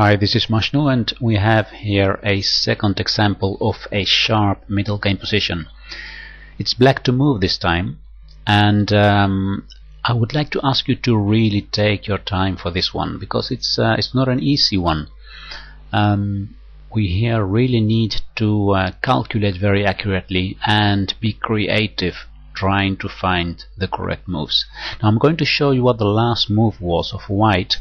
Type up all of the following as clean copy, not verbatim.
Hi, this is Mashnu, and we have here a second example of a sharp middle game position. It's black to move this time, and I would like to ask you to really take your time for this one, because it's not an easy one. We here really need to calculate very accurately and be creative, trying to find the correct moves. Now I'm going to show you what the last move was of white.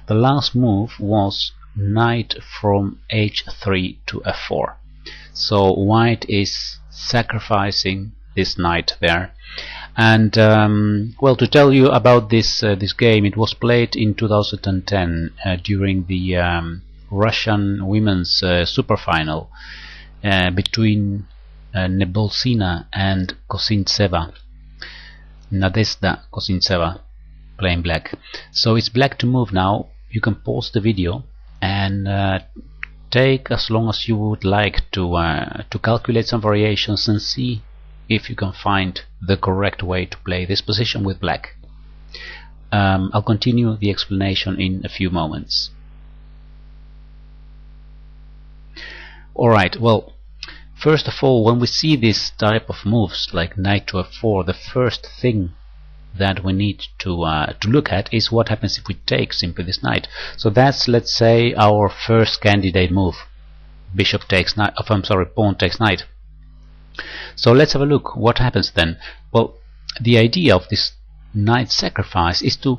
The last move was knight from h3 to f4. So white is sacrificing this knight there. And well, to tell you about this game, it was played in 2010 during the Russian women's super final between Nebolsina and Kosintseva, Nadezhda Kosintseva, playing black. So it's black to move now. You can pause the video and take as long as you would like to calculate some variations and see if you can find the correct way to play this position with black. I'll continue the explanation in a few moments. Alright, well, first of all, when we see this type of moves like knight to f4, the first thing that we need to look at is what happens if we take simply this knight. So that's, let's say, our first candidate move. Bishop takes knight, pawn takes knight. So let's have a look. What happens then? Well, the idea of this knight sacrifice is to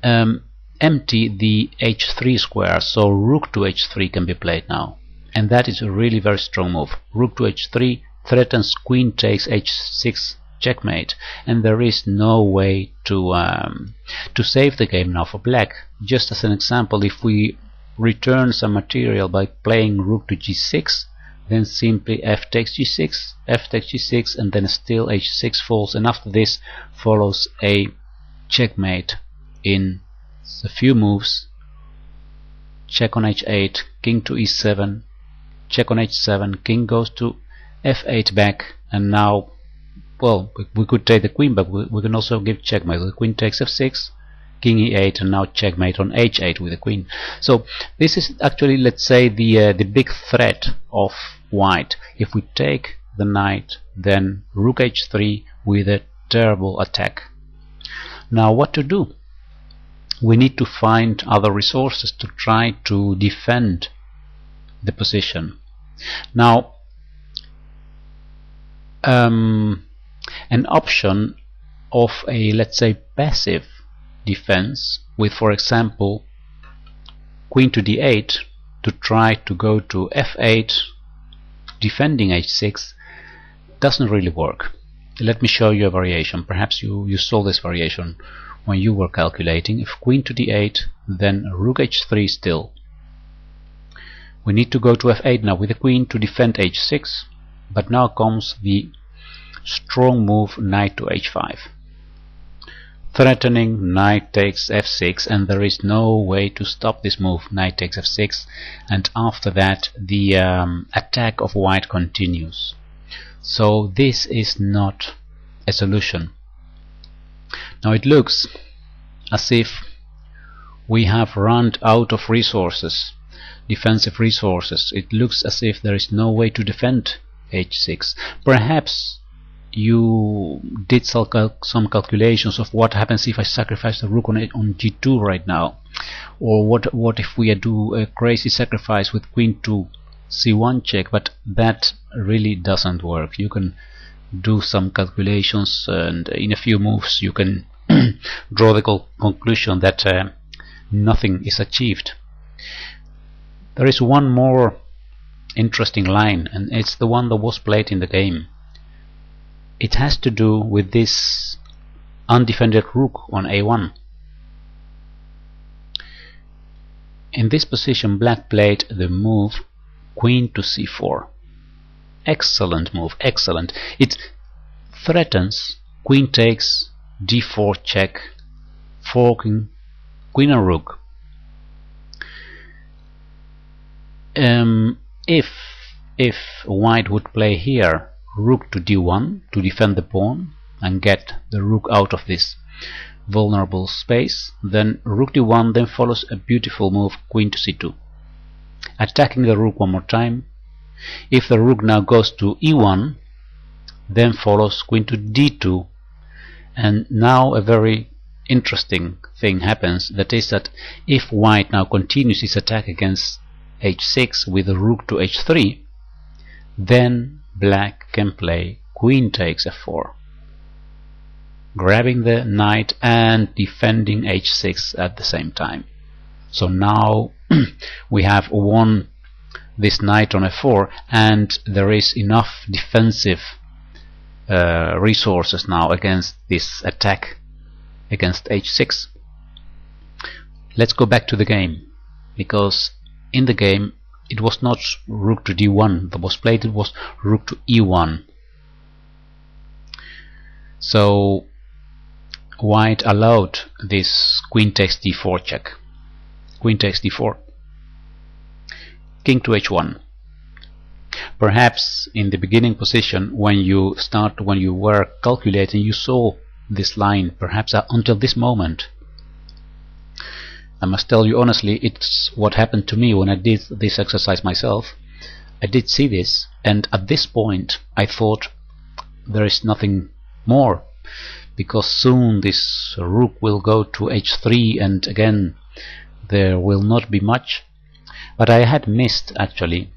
empty the h3 square, so rook to h3 can be played now. And that is a really very strong move. Rook to h3 threatens queen takes h6 checkmate, and there is no way to save the game now for black. Just as an example, if we return some material by playing rook to g6, then simply f takes g6, f takes g6, and then still h6 falls, and after this follows a checkmate in a few moves. Check on h8, king to e7, check on h7, king goes to f8 back, and now, well, we could take the queen, but we can also give checkmate. The queen takes f6, king e8, and now checkmate on h8 with the queen. So this is actually, let's say, the big threat of white. If we take the knight, then rook h3 with a terrible attack. Now what to do? We need to find other resources to try to defend the position. Now an option of a, let's say, passive defense with, for example, queen to d8 to try to go to f8 defending h6 doesn't really work. Let me show you a variation. Perhaps you saw this variation when you were calculating. If queen to d8, then rook h3 still. We need to go to f8 now with the queen to defend h6, but now comes the strong move knight to h5, threatening knight takes f6, and there is no way to stop this move. Knight takes f6, and after that the attack of white continues. So this is not a solution. Now it looks as if we have run out of resources, defensive resources. It looks as if there is no way to defend h6. Perhaps you did some calculations of what happens if I sacrifice the rook on g2 right now, or what if we do a crazy sacrifice with queen to c1 check, but that really doesn't work. You can do some calculations, and in a few moves you can draw the conclusion that nothing is achieved. There is one more interesting line, and it's the one that was played in the game. It has to do with this undefended rook on a1. In this position, black played the move queen to c4. Excellent move, excellent. It threatens queen takes d4 check, forking queen and rook. If white would play here rook to d1 to defend the pawn and get the rook out of this vulnerable space, then rook d1, then follows a beautiful move queen to c2. attacking the rook one more time. If the rook now goes to e1, then follows queen to d2, and now a very interesting thing happens, that is that if white now continues his attack against h6 with the rook to h3, then black can play queen takes f4, grabbing the knight and defending h6 at the same time. So now we have won this knight on f4, and there is enough defensive resources now against this attack against h6. Let's go back to the game, because in the game it was not rook to d1 that was played, it was rook to e1. So white allowed this queen takes d4 check. Queen takes d4, king to h1. Perhaps in the beginning position, when you were calculating, you saw this line, perhaps until this moment. I must tell you honestly, it's what happened to me when I did this exercise myself. I did see this, and at this point I thought there is nothing more, because soon this rook will go to h3, and again there will not be much. But I had missed actually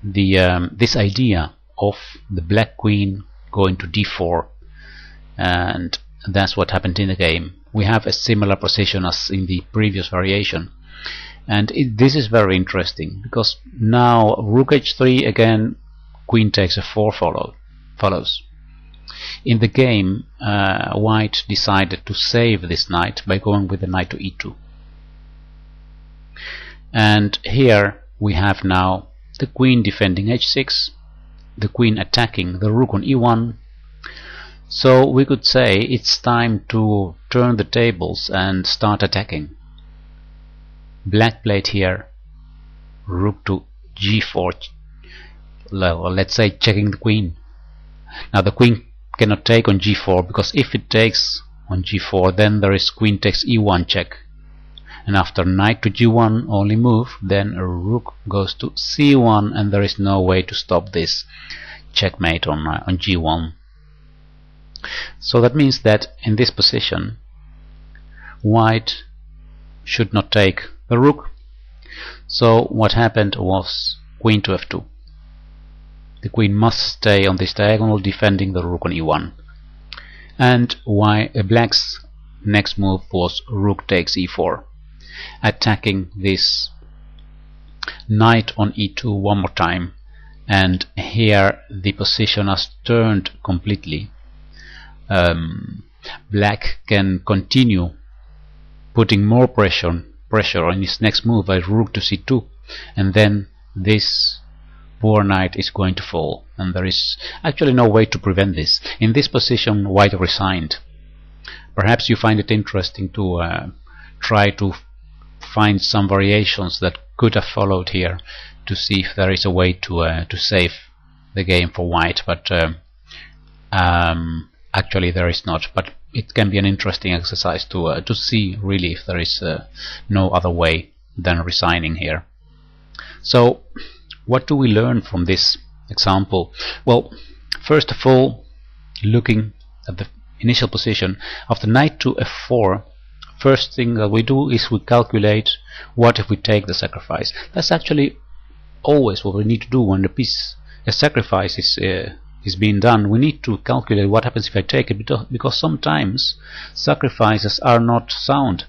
this idea of the black queen going to d4, and that's what happened in the game. We have a similar position as in the previous variation, and this is very interesting, because now rook h3, again queen takes f4 follows. In the game white decided to save this knight by going with the knight to e2, and here we have now the queen defending h6, the queen attacking the rook on e1. So we could say it's time to turn the tables and start attacking. Black played here rook to g4, let's say checking the queen. Now the queen cannot take on g4, because if it takes on g4, then there is queen takes e1 check, and after knight to g1 only move, then a rook goes to c1, and there is no way to stop this checkmate on g1. So that means that in this position white should not take the rook. So what happened was queen to f2. The queen must stay on this diagonal defending the rook on e1, and black's next move was rook takes e4, attacking this knight on e2 one more time, and here the position has turned completely. Black can continue putting more pressure on his next move by rook to c2, and then this poor knight is going to fall, and there is actually no way to prevent this. In this position white resigned. Perhaps you find it interesting to try to find some variations that could have followed here to see if there is a way to save the game for white, but actually there is not. But it can be an interesting exercise to see really if there is no other way than resigning here. So what do we learn from this example? Well, first of all, looking at the initial position after knight to f4, first thing that we do is we calculate what if we take the sacrifice. That's actually always what we need to do when a sacrifice is being done. We need to calculate what happens if I take it, because sometimes sacrifices are not sound,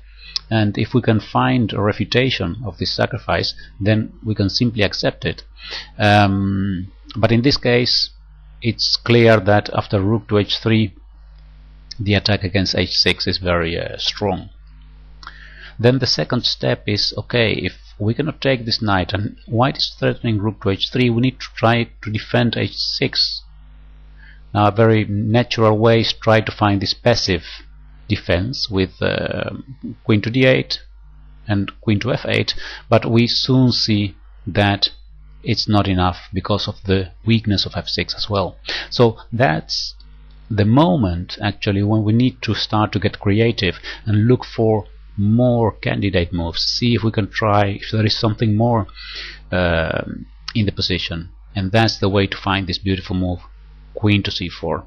and if we can find a refutation of this sacrifice, then we can simply accept it. But in this case it's clear that after rook to h3 the attack against h6 is very strong. Then the second step is, okay, if we cannot take this knight and white is threatening rook to h3, we need to try to defend h6. Now a very natural way is try to find this passive defense with queen to d8 and queen to f8, but we soon see that it's not enough because of the weakness of f6 as well. So that's the moment actually when we need to start to get creative and look for more candidate moves, see if we can try if there is something more in the position, and that's the way to find this beautiful move, queen to c4.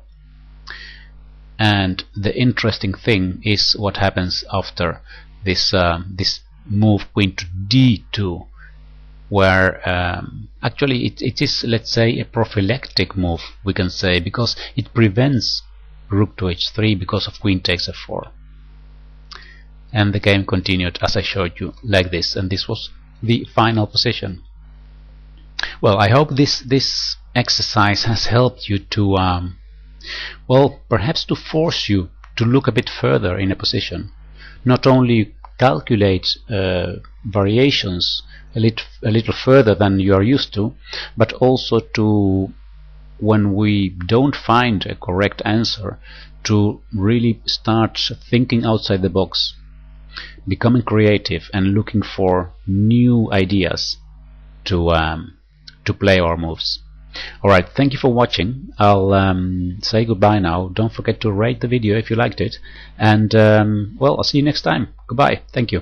And the interesting thing is what happens after this this move, queen to d2, where actually it is, let's say, a prophylactic move, we can say, because it prevents rook to h3 because of queen takes f4. And the game continued as I showed you, like this, and this was the final position. Well, I hope this exercise has helped you to well, perhaps to force you to look a bit further in a position, not only calculate variations a little further than you are used to, but also to, when we don't find a correct answer, to really start thinking outside the box, becoming creative and looking for new ideas to play our moves. Alright, thank you for watching. I'll say goodbye now. Don't forget to rate the video if you liked it, and well, I'll see you next time. Goodbye. Thank you.